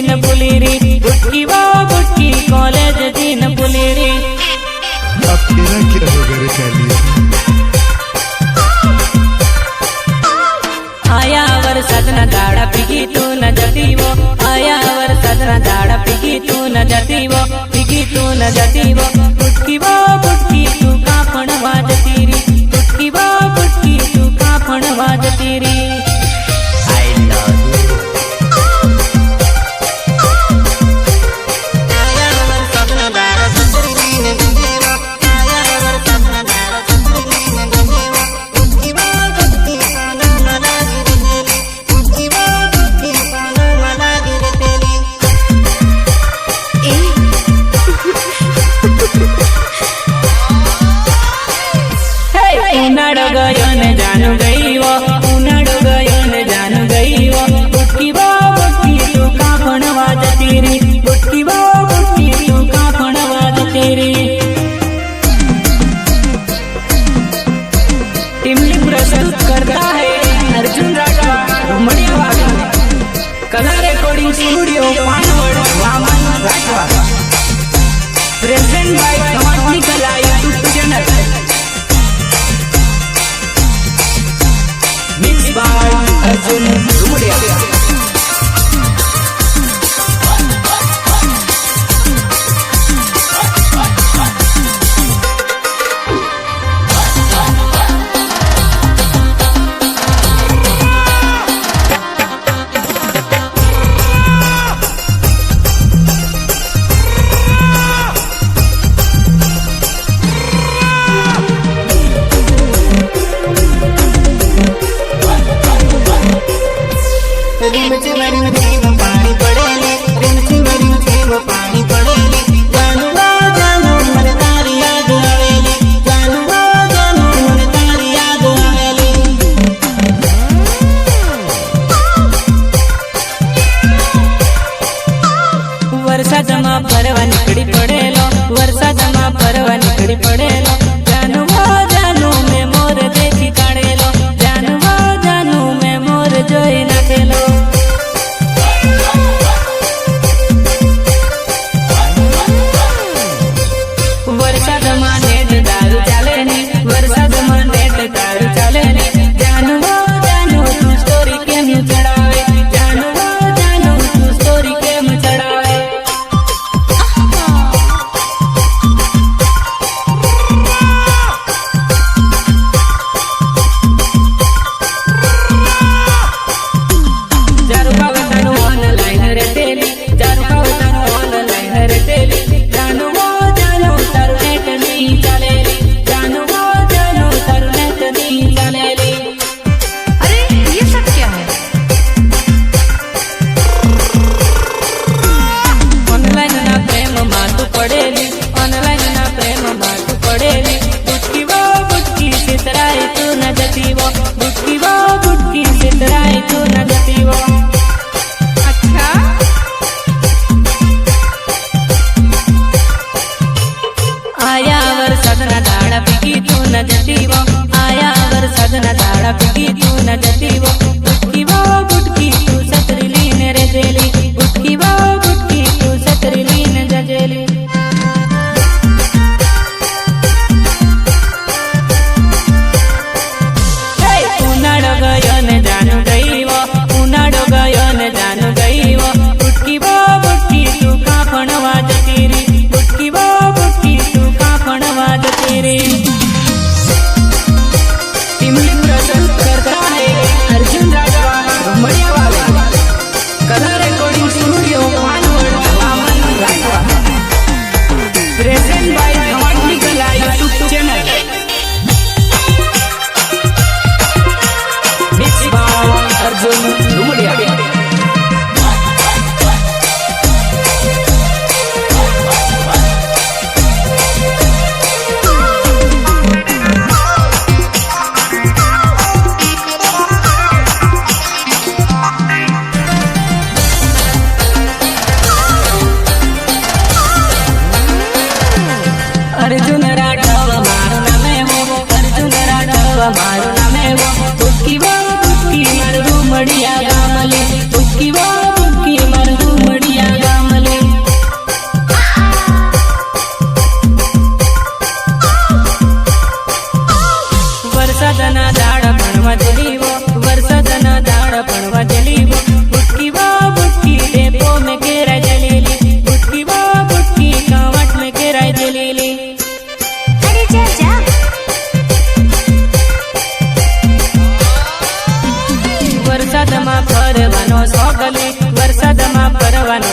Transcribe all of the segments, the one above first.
न भूली री, बुटकी वो बुटकी कॉलेज जी न भूली री। अब तेरा क्या होगा रे काली? आया वरसाद ना दाड़ा पीगी तू न जती वो, आया वरसाद ना दाड़ा पीगी तू न जती वो, पीगी तू न जती वो। बुटकी वो बुटकी तू कापण वाजती री, बुटकी वो बुटकी तू कापण वाजती री। I love you. उनाड़ो गयो ने जानू गई वो, उनाड़ो गयो ने जानू गई वो। बुटकी वो बुटकी तू कापण वाजती री, बुटकी वो बुटकी तू कापण वाजती री। टीमली प्रस्तुत करता है अर्जुन राठवा, घुमड़िया वाला, कला recording studio Panwad, Vaman Rathwa. Present by समाजनी कला YouTube channel. Mixed by Arjun Rumudia. पानी पड़ेले, पानी पड़ेले, जानू जानू मन तारी याद आवेली, जानू जानू मन तारी याद आवेली। वरसादमा फरवा निकड़ी पड़ेलो, वरसादमा फरवा निकड़ी पड़ेलो। जानू जानू में मोर देखी काढ़ेलो, जानू जानू में मोर जोई नाखेलो। वरसादमा नेट दारू चाले नी, वरसादमा नेट दारू चाले नी। जानू जानू तू स्टोरी केम चढ़ावे, जानू जानू तू स्टोरी केम चढ़ावे। जारू पावतानो ऑनलाइन रेटेली, जारू पावतानो ऑनलाइन रेटेली। जानू जानू तारू नेट नी चालेली, जानू जानू तारू नेट नी चालेली। अरे ये सब क्या है? ऑनलाइन ना प्रेम मातू पड़ेली, ऑनलाइन ना प्रेम मातू पड़ेली। बुटकी वो बुटकी सितराई तू न जती वो, बुटकी वो बुटकी सितराई तू न जती वो। अच्छा आया वरसाद ना दाड़ा पीगी तू न जती वो, आया वरसाद ना दाड़ा पीगी तू न जती वो। बुटकी वो बुटकी तू सतरली ने रेजेली, बुटकी वो बुटकी तू सतरली ने जजेली। उनाड़ो गयो ने जानू गई वो, उनाड़ो गयो ने जानू गई वो। बुटकी वो बुटकी तू कापण वाजती री, बुटकी वो बुटकी तू कापण वाजती री। टीमली प्रस्तुत करता है अर्जुन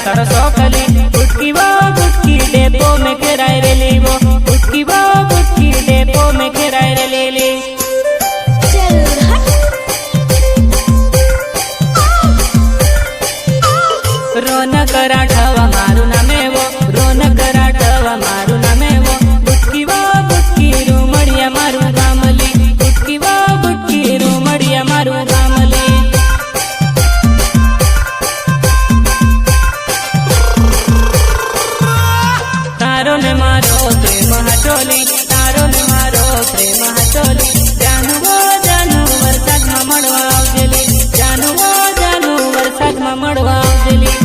तारो सोकली बुटकी वो बुटकी डेपो में किराए रे ले वो बुटकी वो बुटकी डेपो में किराए रे ले ले रोनक राठवा मारू नामे वो रोनक राठवा मारू नामे वो बुटकी वो बुटकी रूमड़िया मारू गामली बुटकी वो बुटकी रूमड़िया मारू गामली तारो ने मारो प्रेम हटोली तारो ने मारो प्रेम हटोली जानू वरसाद में मड़वा आवजेली जानू वरसाद में मड़वा आवजेली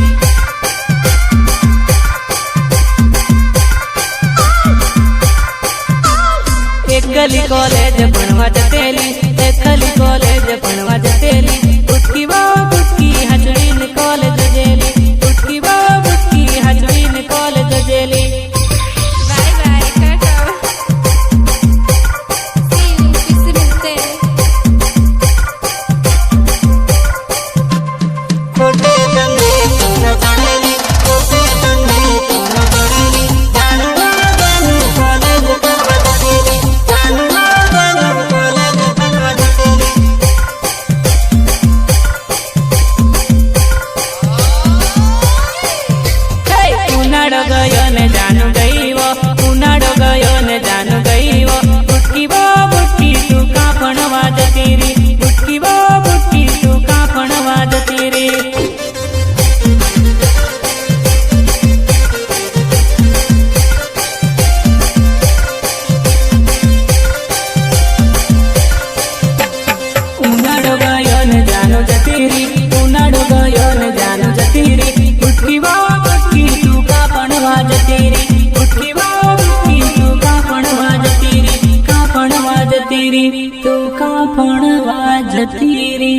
एकली कॉलेज भणवा जतेली एकली कॉलेज भणवा जतेली बुटकी वो बुटकी हजरीन कॉलेज जेली बुटकी वो बुटकी हजरीन कॉलेज जेली bye bye tata see you फिर से मिलते हैं खोटे दंगे न जानेली खोटे दंगे न जानेली जानू कॉलेज भणवा जतेली जानू कॉलेज भणवा जतेली उनाड़ो गयो ने जानू गई वो उनाड़ो गयो ने जानू गई वो बुटकी वो बुटकी तू का भणवा जती री बुटकी वो बुटकी तू का भणवा जती री उनाड़ो गयो ने जानू जती री उनाड़ो गयो ने जानू जती री बुटकी वो बुटकी तू का भणवा जती री बुटकी वो बुटकी तू का भणवा जती री का भणवा जती री तू का भणवा जती री